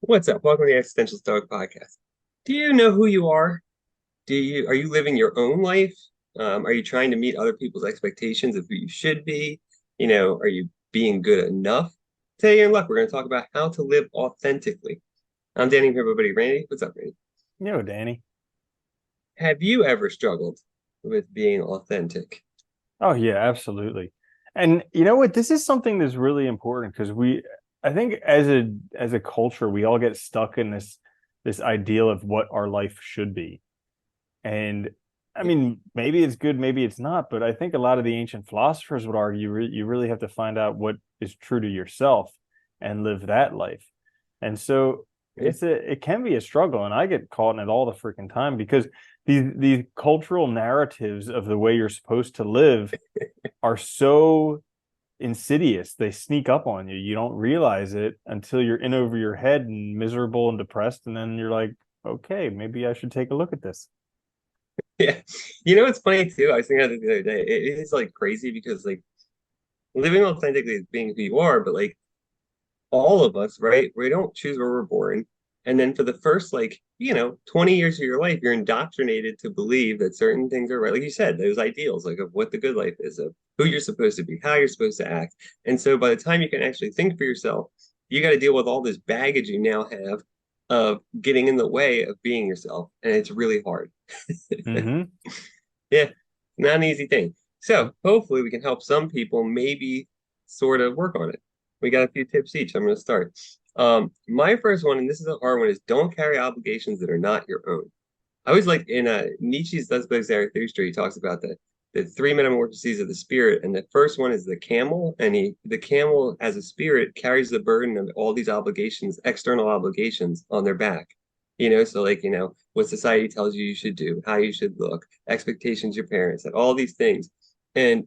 What's up? Welcome to the Existential Stoic podcast. Do you know who you are? Are you living your own life? Are you trying to meet other people's expectations of who you should be? Are you being good enough? Today you're in luck. We're going to talk about how to live authentically. I'm Danny here, everybody. Randy, what's up, Randy? Yo, Danny. Have you ever struggled with being authentic? Oh yeah, absolutely. And you know what? This is something that's really important because I think as a culture, we all get stuck in this ideal of what our life should be. And I Yeah. mean, maybe it's good, maybe it's not, but I think a lot of the ancient philosophers would argue you really have to find out what is true to yourself and live that life. And so Yeah. it can be a struggle, and I get caught in it all the freaking time because these cultural narratives of the way you're supposed to live are so insidious. They sneak up on you. You don't realize it until you're in over your head and miserable and depressed, and then you're like, okay, maybe I should take a look at this. Yeah. It's funny too. I was thinking about it the other day. It is like crazy because like living authentically is being who you are, but like all of us, right? We don't choose where we're born. And then for the first, 20 years of your life, you're indoctrinated to believe that certain things are right. Like you said, those ideals, like of what the good life is, of who you're supposed to be, how you're supposed to act. And so by the time you can actually think for yourself, you got to deal with all this baggage you now have of getting in the way of being yourself. And it's really hard. Mm-hmm. Yeah, not an easy thing. So hopefully we can help some people maybe sort of work on it. We got a few tips each. I'm going to start. My first one, and this is a hard one, is don't carry obligations that are not your own. I always like in Nietzsche's Das Böse Zarathustra, he talks about the three metamorphoses of the spirit, and the first one is the camel, and the camel as a spirit carries the burden of all these obligations, external obligations, on their back. So like what society tells you should do, how you should look, expectations your parents had, all these things, and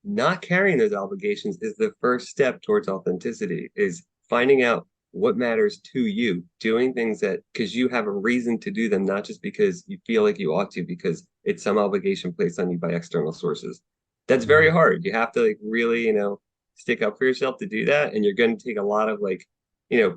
not carrying those obligations is the first step towards authenticity. Is finding out what matters to you, doing things that because you have a reason to do them, not just because you feel like you ought to, because it's some obligation placed on you by external sources. That's very hard. You have to like really, stick up for yourself to do that. And you're going to take a lot of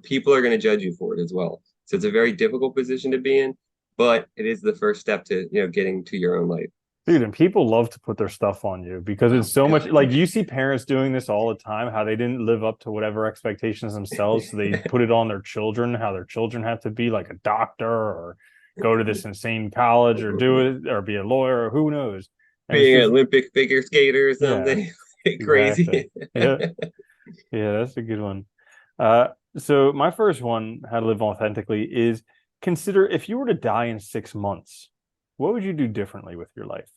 people are going to judge you for it as well. So it's a very difficult position to be in, but it is the first step to, getting to your own life. Dude, and people love to put their stuff on you because Oh it's my so much God, like dude. you see parents doing this all the time, how they didn't live up to whatever expectations themselves. So they put it on their children, how their children have to be like a doctor or go to this insane college or do it or be a lawyer or who knows. And it's Being an just, Olympic figure skater or yeah, something. exactly. Crazy. Yeah. Yeah, that's a good one. Uh, so my first one, how to live authentically, is consider if you were to die in 6 months, what would you do differently with your life?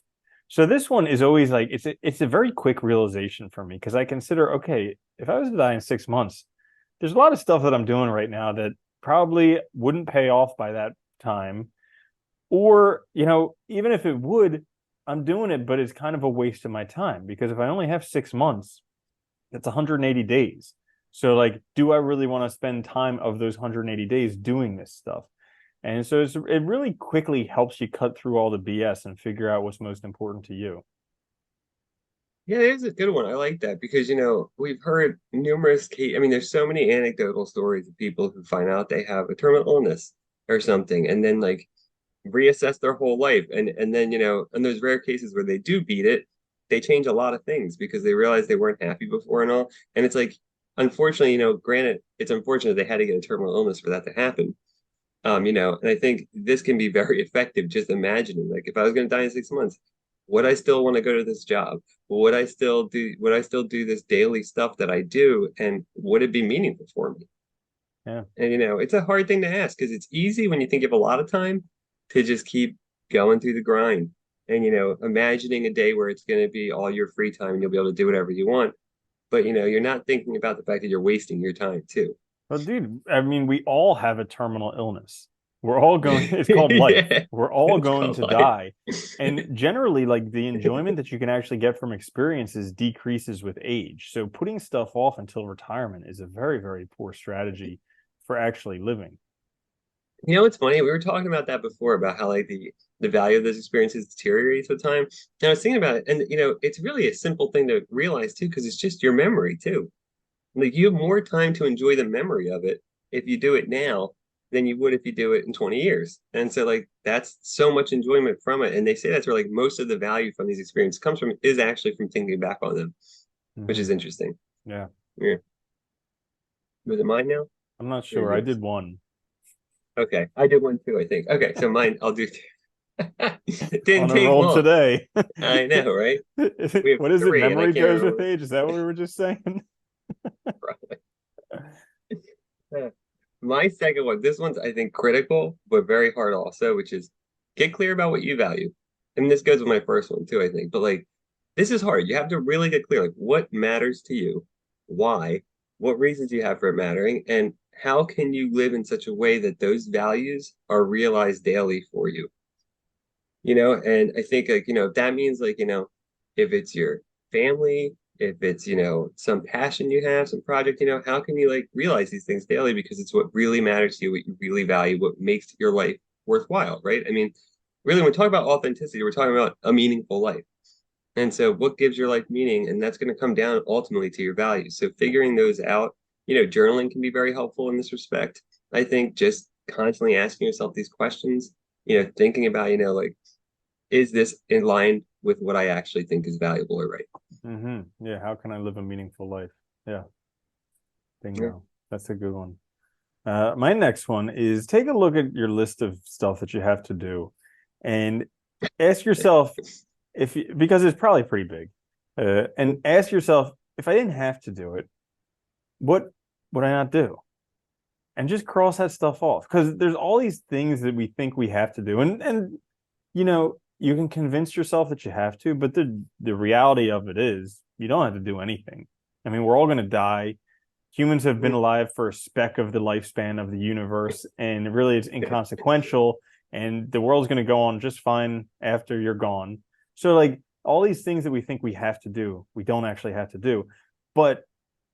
So this one is always like it's a very quick realization for me because I consider, okay, if I was to die in 6 months, there's a lot of stuff that I'm doing right now that probably wouldn't pay off by that time. Or, even if it would, I'm doing it, but it's kind of a waste of my time because if I only have 6 months, that's 180 days. So like, do I really want to spend time of those 180 days doing this stuff? And so it really quickly helps you cut through all the BS and figure out what's most important to you. Yeah, it is a good one. I like that because, we've heard numerous cases. I mean, there's so many anecdotal stories of people who find out they have a terminal illness or something and then like reassess their whole life. And then, in those rare cases where they do beat it, they change a lot of things because they realize they weren't happy before and all. And it's like, unfortunately, granted, it's unfortunate they had to get a terminal illness for that to happen. And I think this can be very effective just imagining, like if I was going to die in 6 months, would I still want to go to this job? Would I still do this daily stuff that I do? And would it be meaningful for me? Yeah. And it's a hard thing to ask because it's easy when you think you have a lot of time to just keep going through the grind and imagining a day where it's going to be all your free time and you'll be able to do whatever you want. But you're not thinking about the fact that you're wasting your time too. Well, dude, I mean, we all have a terminal illness. We're all going, it's called life. Yeah, We're all it's going called to life. die. And generally, like the enjoyment that you can actually get from experiences decreases with age. So putting stuff off until retirement is a very, very poor strategy for actually living. It's funny. We were talking about that before about how like the value of those experiences deteriorates with time. And I was thinking about it, and it's really a simple thing to realize too, because it's just your memory too. Like you have more time to enjoy the memory of it if you do it now than you would if you do it in 20 years. And so like that's so much enjoyment from it. And they say that's where like most of the value from these experiences comes from is actually from thinking back on them, which Hmm. is interesting. Yeah. Yeah. Was it mine now? I'm not Or is sure. I did yours? one. Okay. I did one too, I think. Okay, so mine I'll do two. Didn't On a take roll long. today. I know, right? We have What is it? three and I Memory can't goes with remember. age? Is that what we were just saying? My second one, this one's I think critical, but very hard also, which is get clear about what you value. And this goes with my first one too, I think. But like this is hard. You have to really get clear, like what matters to you, why, what reasons you have for it mattering, and how can you live in such a way that those values are realized daily for you. And I think like, if that means like, if it's your family, if it's, some passion you have, some project, how can you like realize these things daily because it's what really matters to you, what you really value, what makes your life worthwhile, right? I mean, really, when we talk about authenticity, we're talking about a meaningful life. And so what gives your life meaning? And that's going to come down ultimately to your values. So figuring those out, journaling can be very helpful in this respect. I think just constantly asking yourself these questions, thinking about, like, is this in line with what I actually think is valuable or right? Yeah. How can I live a meaningful life? Yeah. Yeah. Bingo. That's a good one. My next one is take a look at your list of stuff that you have to do and ask yourself if you, because it's probably pretty big, and ask yourself if I didn't have to do it, what would I not do? And just cross that stuff off because there's all these things that we think we have to do, and you can convince yourself that you have to, but the reality of it is you don't have to do anything. I mean, we're all going to die. Humans have been alive for a speck of the lifespan of the universe, and really it's inconsequential, and the world's going to go on just fine after you're gone. So like all these things that we think we have to do, we don't actually have to do, but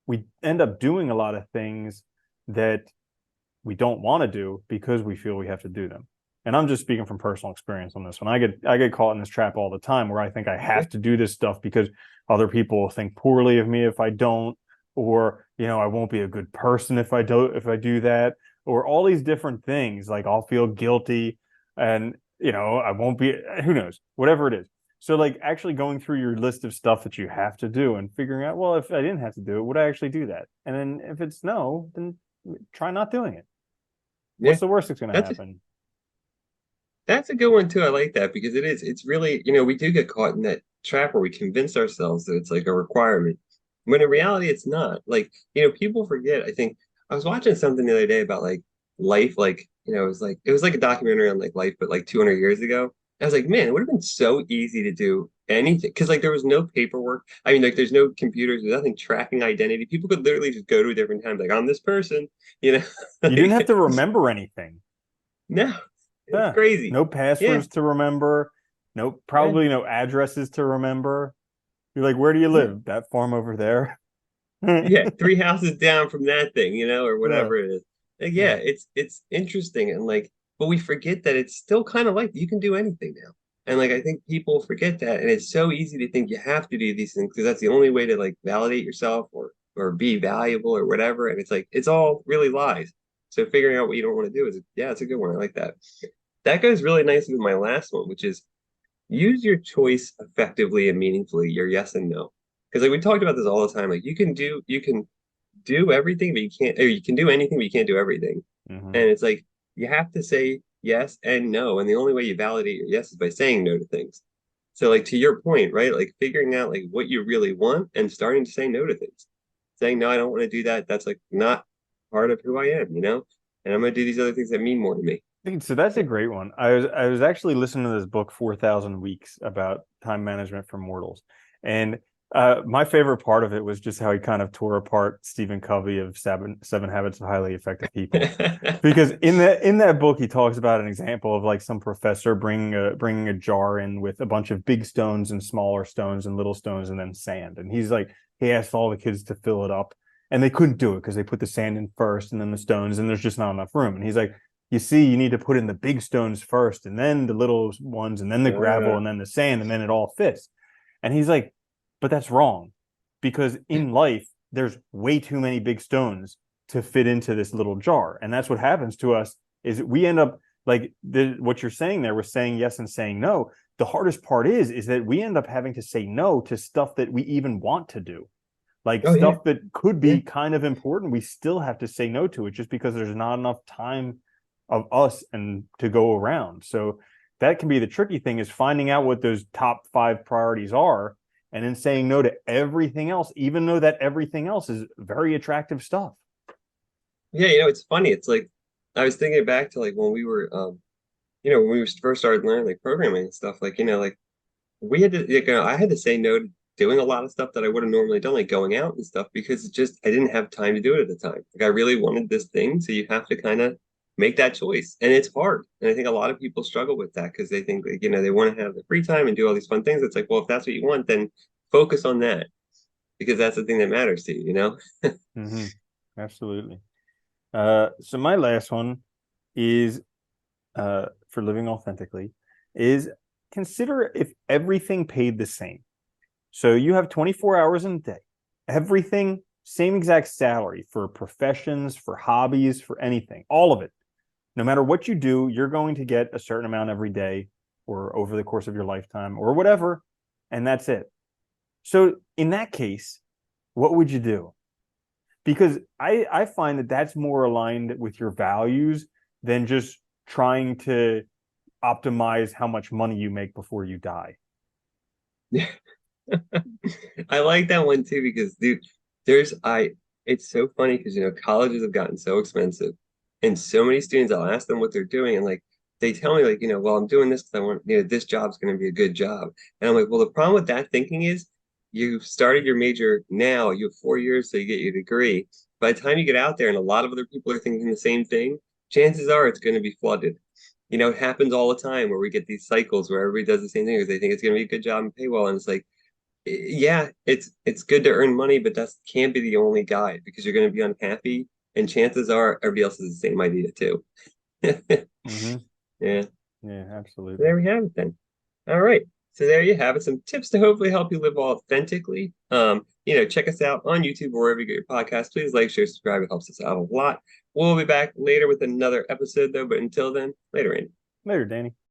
we end up doing a lot of things that we don't want to do because we feel we have to do them. And I'm just speaking from personal experience on this one. I get caught in this trap all the time where I think I have to do this stuff because other people will think poorly of me if I don't, or I won't be a good person if I do that, or all these different things. Like I'll feel guilty, and I won't be. Who knows? Whatever it is. So like actually going through your list of stuff that you have to do and figuring out, well, if I didn't have to do it, would I actually do that? And then if it's no, then try not doing it. Yeah. What's the worst that's going to That's happen? That's a good one too. I like that because it's really, we do get caught in that trap where we convince ourselves that it's like a requirement. When in reality it's not. Like, people forget. I think I was watching something the other day about like life, like, it was like a documentary on like life, but like 200 years ago. I was like, man, it would have been so easy to do anything because like there was no paperwork. I mean, like there's no computers, there's nothing tracking identity. People could literally just go to a different time, like I'm this person, you know. You didn't have Like, to remember anything. no, it's Yeah. crazy. No Yeah, passwords to remember. No, yeah. probably no addresses to remember. You're like, where do you Yeah. live? That farm over there. Yeah, three houses down from that thing, or Yeah. whatever it is. Like, yeah, Yeah. it's interesting and like, but we forget that it's still kind of like you can do anything now. And like I think people forget that, and it's so easy to think you have to do these things because that's the only way to like validate yourself or be valuable or whatever. And it's like it's all really lies. So figuring out what you don't want to do is yeah, it's a good one. I like that. That goes really nicely with my last one, which is use your choice effectively and meaningfully, your yes and no. Because like we talked about this all the time. Like you can do everything, but you can't, or you can do anything, but you can't do everything. Hmm. And it's like you have to say yes and no. And the only way you validate your yes is by saying no to things. So like to your point, right? Like figuring out like what you really want and starting to say no to things. Saying no, I don't want to do that. That's like not part of who I am. And I'm gonna do these other things that mean more to me. Dude, so that's a great one. I was actually listening to this book, 4,000 Weeks, about time management for mortals. And my favorite part of it was just how he kind of tore apart Stephen Covey of Seven Habits of Highly Effective People. Because in that book, he talks about an example of like some professor bringing a jar in with a bunch of big stones and smaller stones and little stones and then sand. And he's like, he asked all the kids to fill it up, and they couldn't do it because they put the sand in first and then the stones, and there's just not enough room. And he's like, you see, you need to put in the big stones first, and then the little ones, and then the gravel, uh, and then the sand, and then it all fits. And he's like, but that's wrong, because in life there's way too many big stones to fit into this little jar. And that's what happens to us is we end up like what you're saying there was saying yes and saying no. The hardest part is that we end up having to say no to stuff that we even want to do. Like Oh yeah, stuff that could yeah, be kind of important, we still have to say no to it just because there's not enough time of us and to go around. So that can be the tricky thing is finding out what those top 5 priorities are and then saying no to everything else, even though that everything else is very attractive stuff. yeah. It's funny. It's like I was thinking back to like when we were, when we first started learning like programming and stuff. Like like we had to, I had to say no to doing a lot of stuff that I would have normally done, like going out and stuff, because it just I didn't have time to do it at the time. Like I really wanted this thing, so you have to kind of make that choice, and it's hard. And I think a lot of people struggle with that because they think like, they want to have the free time and do all these fun things. It's like, well, if that's what you want, then focus on that because that's the thing that matters to you. Mm-hmm. Absolutely. So my last one is for living authentically is consider if everything paid the same. So you have 24 hours in a day, everything, same exact salary for professions, for hobbies, for anything, all of it. No matter what you do, you're going to get a certain amount every day or over the course of your lifetime or whatever, and that's it. So in that case, what would you do? Because I find that that's more aligned with your values than just trying to optimize how much money you make before you die. I like that one too because dude, there's I it's so funny because colleges have gotten so expensive and so many students I'll ask them what they're doing and like they tell me like, well, I'm doing this because I want, this job's gonna be a good job. And I'm like, well, the problem with that thinking is you started your major now, you have 4 years so you get your degree. By the time you get out there and a lot of other people are thinking the same thing, chances are it's gonna be flooded. It happens all the time where we get these cycles where everybody does the same thing because they think it's going to be a good job and pay well. And it's like, yeah, it's good to earn money, but that can't be the only guide because you're going to be unhappy, and chances are everybody else has the same idea too. Mm-hmm. Yeah, Yeah, absolutely. there we have it then. All right, so there you have it. Some tips to hopefully help you live authentically. Check us out on YouTube or wherever you get your podcast. Please like, share, subscribe. It helps us out a lot. We'll be back later with another episode though, but until then, later, Andy. Later, Danny.